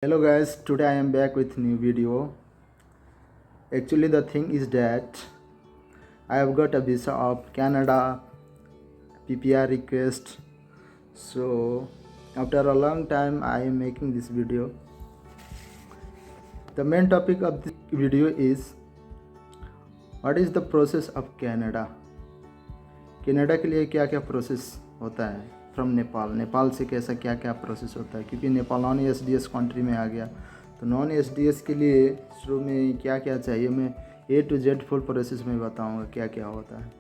Hello guys, today I am back with new video. Actually the thing is that I have got a visa of Canada PPR request. So after a long time I am making this video. The main topic of this video is what is the process of Canada. Canada के लिए क्या क्या process होता है from Nepal से कैसा क्या क्या प्रोसेस होता है, क्योंकि नेपाल नॉन एसडीएस कंट्री में आ गया। तो नॉन एसडीएस के लिए शुरू में क्या क्या चाहिए मैं ए टू जेड फुल प्रोसेस में बताऊंगा क्या क्या होता है।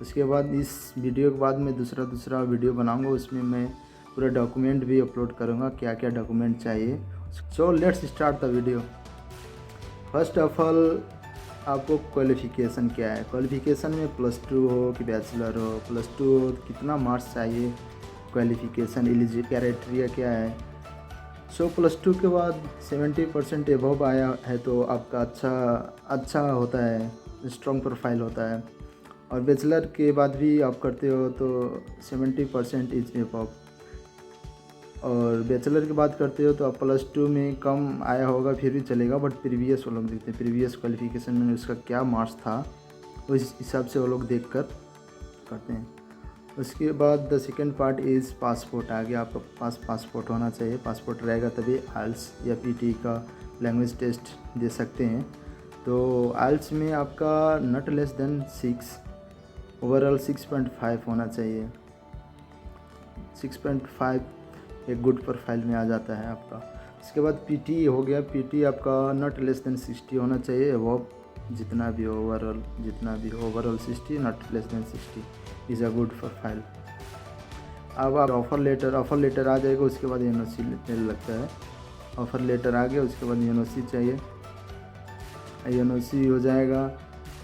उसके बाद इस वीडियो के बाद मैं दूसरा वीडियो बनाऊंगा, उसमें मैं पूरा डॉक्यूमेंट भी अपलोड करूंगा क्या क्या डॉक्यूमेंट चाहिए। So let's start the video. First of all आपको क्वालिफ़िकेशन क्या है। क्वालिफ़िकेशन में +2 हो कि बैचलर हो, +2 हो तो कितना मार्क्स चाहिए, क्वालिफ़िकेशन एलिजिबिलिटी क्राइटेरिया क्या है। सो +2 के बाद 70% एबव आया है तो आपका अच्छा होता है, स्ट्रॉन्ग प्रोफाइल होता है। और बैचलर के बाद भी आप करते हो तो 70% इज एबव। और बैचलर की बात करते हो तो आप +2 में कम आया होगा फिर भी चलेगा, बट प्रीवियस वो लोग देखते हैं प्रीवियस क्वालिफिकेशन में उसका क्या मार्क्स था, उस हिसाब से वो लोग देख कर करते हैं। उसके बाद the second part is passport. आगे आपका पास पासपोर्ट होना चाहिए, पासपोर्ट रहेगा तभी आइल्स या पीटी का लैंग्वेज टेस्ट दे सकते हैं। तो आइल्स में आपका नॉट लेस देन 6, ओवरऑल 6.5 होना चाहिए। 6.5 एक गुड प्रोफाइल में आ जाता है आपका। इसके बाद पीटी हो गया, पीटी आपका नॉट लेस देन 60 होना चाहिए। वो जितना भी हो overall 60, not less than 60 is a good profile. अब आप ऑफ़र लेटर आ जाएगा, उसके बाद एनओसी लेने लगता है। ऑफ़र लेटर आ गया, उसके बाद एनओसी चाहिए। एनओसी हो जाएगा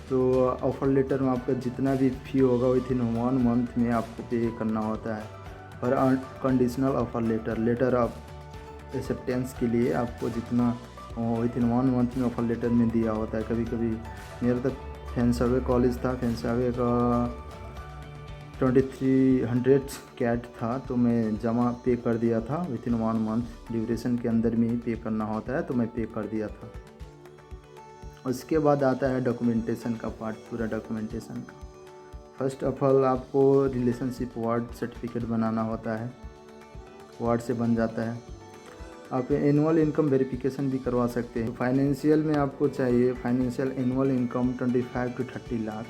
तो ऑफ़र लेटर में आपका जितना भी फ़ी होगा विथिन 1 मंथ में आपको पे करना होता है। और conditional offer letter of acceptance के लिए आपको जितना विथिन 1 मंथ में ऑफ़र लेटर में दिया होता है। कभी कभी मेरा तो फैंसावे कॉलेज था, फैंसावे का 2300 कैट था, तो मैं जमा पे कर दिया था विथिन 1 मंथ ड्यूरेशन के अंदर में ही पे करना होता है, तो मैं पे कर दिया था। उसके बाद आता है डॉक्यूमेंटेशन का पार्ट, पूरा डॉक्यूमेंटेशन का। फर्स्ट ऑफ ऑल आपको रिलेशनशिप वार्ड सर्टिफिकेट बनाना होता है, वार्ड से बन जाता है। आप एनुअल इनकम वेरिफिकेशन भी करवा सकते हैं। फाइनेंशियल में आपको चाहिए financial annual income 25 to 30 lakh.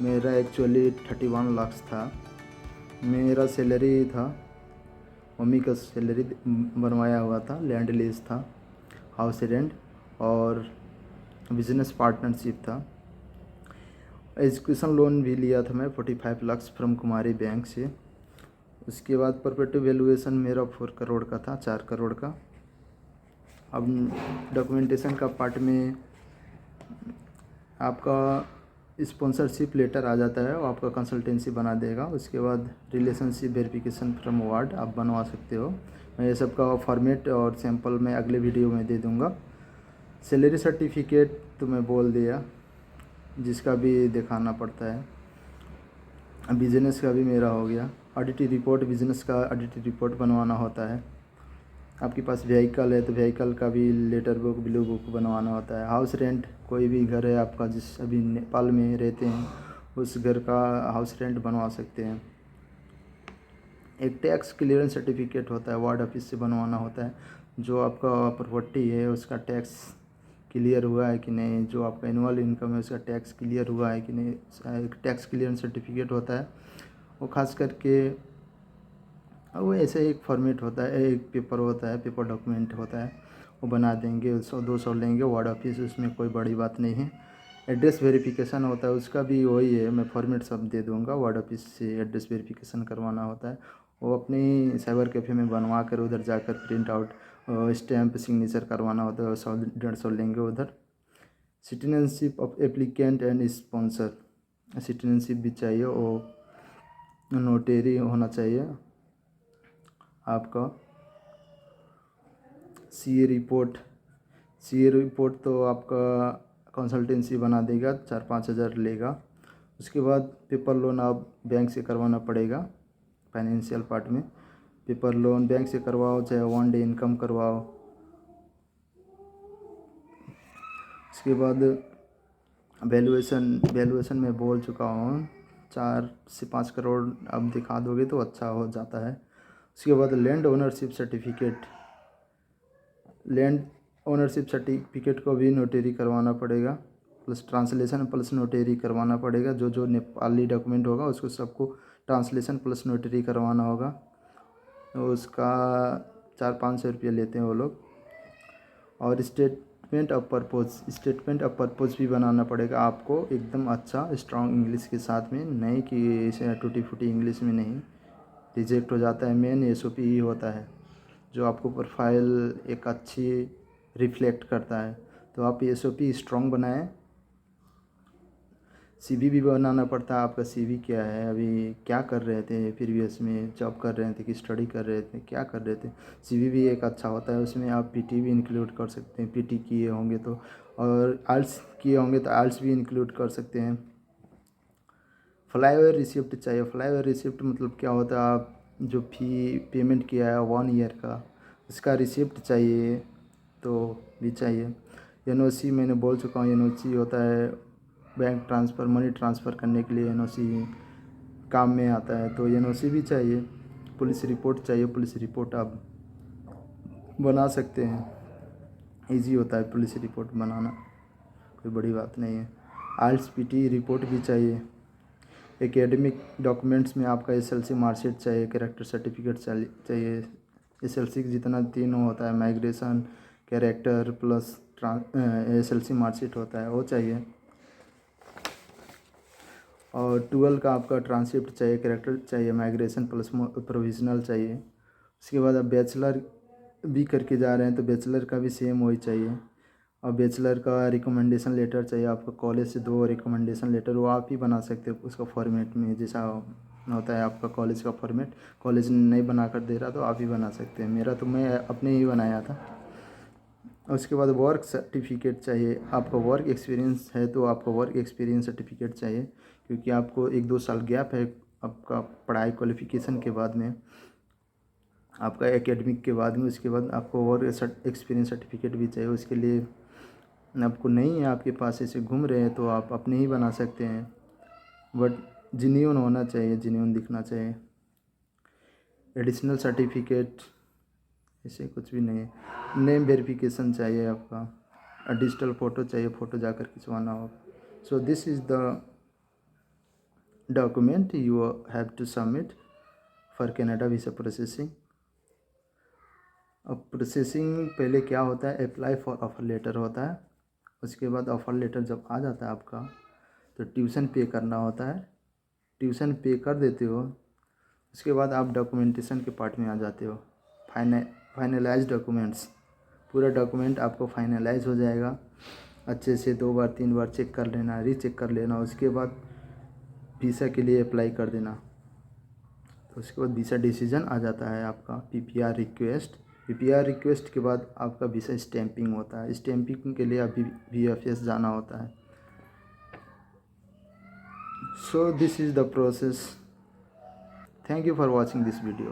मेरा एक्चुअली 31 लाख था। मेरा सैलरी था, मम्मी का सैलरी बनवाया हुआ था, लैंड लीज था, हाउस रेंट और बिजनेस पार्टनरशिप था। एजुकेशन लोन भी लिया था मैं 45 लाख फ्रॉम कुमारी बैंक से। उसके बाद परपेटिव वैल्यूएशन मेरा 4 करोड़ का था, 4 करोड़ का। अब डॉक्यूमेंटेशन का पार्ट में आपका स्पॉन्सरशिप लेटर आ जाता है, वो आपका कंसल्टेंसी बना देगा। उसके बाद रिलेशनशिप वेरिफिकेशन फ्रॉम वार्ड आप बनवा सकते हो। मैं ये सब का फॉर्मेट और सैंपल मैं अगले वीडियो में दे दूँगा। सैलरी सर्टिफिकेट तो मैं बोल दिया, जिसका भी दिखाना पड़ता है। बिजनेस का भी मेरा हो गया। ऑडिट रिपोर्ट, बिजनेस का ऑडिट रिपोर्ट बनवाना होता है। आपके पास व्हीकल है तो व्हीकल का भी लेटर बुक, ब्लू बुक बनवाना होता है। हाउस रेंट, कोई भी घर है आपका जिस अभी नेपाल में रहते हैं उस घर का हाउस रेंट बनवा सकते हैं। एक टैक्स क्लियरेंस सर्टिफिकेट होता है, वार्ड ऑफिस से बनवाना होता है। जो आपका प्रॉपर्टी है उसका टैक्स क्लियर हुआ है कि नहीं, जो आपका एनुअल इनकम है उसका टैक्स क्लियर हुआ है कि नहीं, एक टैक्स क्लियरेंस सर्टिफिकेट होता है। वो खास करके वो ऐसे एक फॉर्मेट होता है, एक पेपर होता है, पेपर डॉक्यूमेंट होता है, वो बना देंगे। 100-200 लेंगे वार्ड ऑफिस, उसमें कोई बड़ी बात नहीं है। एड्रेस वेरिफिकेशन होता है, उसका भी वही है, मैं फॉर्मेट सब दे दूँगा। वार्ड ऑफिस से एड्रेस वेरिफिकेशन करवाना होता है, वो अपनी साइबर कैफ़े में बनवा कर उधर जाकर प्रिंट आउट स्टैम्प सिग्नेचर करवाना होता है। 100-150 लेंगे उधर। Citizenship of applicant and sponsor, citizenship भी चाहिए, वो नोटेरी होना चाहिए आपका। सीए रिपोर्ट तो आपका कंसल्टेंसी बना देगा, 4-5 हज़ार लेगा। उसके बाद पेपर लोन आप बैंक से करवाना पड़ेगा। फाइनेंशियल पार्ट में पेपर लोन बैंक से करवाओ, चाहे 1 डे इनकम करवाओ, इसके बाद वैल्यूएशन में बोल चुका हूँ, 4 से 5 करोड़ आप दिखा दोगे तो अच्छा हो जाता है। उसके बाद लैंड ओनरशिप सर्टिफिकेट को भी नोटरी करवाना पड़ेगा, प्लस ट्रांसलेशन प्लस नोटरी करवाना पड़ेगा। जो नेपाली डॉक्यूमेंट होगा उसको सबको ट्रांसलेशन प्लस नोटरी करवाना होगा। तो उसका 400-500 रुपये लेते हैं वो लोग। और स्टेटमेंट ऑफ पर्पज़ भी बनाना पड़ेगा आपको, एकदम अच्छा स्ट्रॉन्ग इंग्लिश के साथ में, नहीं कि ऐसे टूटी फूटी इंग्लिश में नहीं, रिजेक्ट हो जाता है। मेन एसओपी ही होता है जो आपको प्रोफाइल एक अच्छी रिफ्लेक्ट करता है। तो आप एसओपी स्ट्रॉन्ग बनाएं। सीवी भी बनाना पड़ता है, आपका सीवी क्या है, अभी क्या कर रहे थे, प्रीवियस में जॉब कर रहे थे कि स्टडी कर रहे थे, क्या कर रहे थे। सीवी भी एक अच्छा होता है, उसमें आप पीटी भी इंक्लूड कर सकते हैं, पीटी किए होंगे तो, और आइल्स किए होंगे तो आइल्स भी इंक्लूड कर सकते हैं। फ्लाईओवर रिसिप्ट चाहिए। फ्लाईओवर रिसिप्ट मतलब क्या होता है, आप जो फी पेमेंट किया है 1 ईयर का, उसका रिसिप्ट चाहिए तो भी चाहिए। एनओसी मैंने बोल चुका हूँ, एनओसी होता है बैंक ट्रांसफ़र, मनी ट्रांसफ़र करने के लिए एनओसी काम में आता है, तो एनओसी भी चाहिए। पुलिस रिपोर्ट चाहिए, पुलिस रिपोर्ट आप बना सकते हैं, इजी होता है पुलिस रिपोर्ट बनाना, कोई बड़ी बात नहीं है। आइल्स पीटी रिपोर्ट भी चाहिए। एकेडमिक डॉक्यूमेंट्स में आपका एसएलसी मार्कशीट चाहिए, कैरेक्टर सर्टिफिकेट चाहिए। एसएलसी जितना तीनों होता है, migration, character plus SLC marksheet होता है, वो चाहिए। और 12 का आपका ट्रांसक्रिप्ट चाहिए, कैरेक्टर चाहिए, माइग्रेशन प्लस प्रोविजनल चाहिए। उसके बाद आप बैचलर भी करके जा रहे हैं तो बैचलर का भी सेम वही चाहिए। और बैचलर का रिकमेंडेशन लेटर चाहिए आपको, कॉलेज से 2 रिकमेंडेशन लेटर, वो आप ही बना सकते हो उसका फॉर्मेट में, जैसा होता है आपका कॉलेज का फॉर्मेट। कॉलेज नहीं बना कर दे रहा तो आप ही बना सकते हैं, मेरा तो मैं अपने ही बनाया था। उसके बाद वर्क सर्टिफिकेट चाहिए, आपका वर्क एक्सपीरियंस है तो आपका वर्क एक्सपीरियंस सर्टिफिकेट चाहिए, क्योंकि आपको 1-2 साल गैप है आपका पढ़ाई क्वालिफ़िकेशन के बाद में, आपका एकेडमिक के बाद में। उसके बाद आपको वर्क एक्सपीरियंस सर्टिफिकेट भी चाहिए। उसके लिए आपको नहीं है आपके पास, ऐसे घूम रहे हैं तो आप अपने ही बना सकते हैं, बट जेन्युइन होना चाहिए, जेन्युइन दिखना चाहिए। एडिशनल सर्टिफिकेट ऐसे कुछ भी नहीं है। नेम वेरिफिकेशन चाहिए आपका, डिजिटल फ़ोटो चाहिए, फ़ोटो जाकर खिंचवाना हो। So this is the document you have to submit for Canada visa processing. अब प्रोसेसिंग पहले क्या होता है, अप्लाई फॉर ऑफ़र लेटर होता है। उसके बाद ऑफ़र लेटर जब आ जाता है आपका तो ट्यूशन पे करना होता है, ट्यूशन पे कर देते हो। उसके बाद आप डॉक्यूमेंटेशन के पार्ट में आ जाते हो, फाइनलाइज डॉक्यूमेंट्स। पूरा डॉक्यूमेंट आपको फाइनलाइज हो जाएगा, अच्छे से 2 बार 3 बार चेक कर लेना, रीचेक कर लेना। उसके बाद वीज़ा के लिए अप्लाई कर देना। तो उसके बाद वीज़ा डिसीजन आ जाता है आपका, पीपीआर रिक्वेस्ट के बाद आपका वीज़ा स्टैंपिंग होता है। स्टैंपिंग के लिए अभी वीएफएस जाना होता है। सो this is the process. Thank you for watching this video.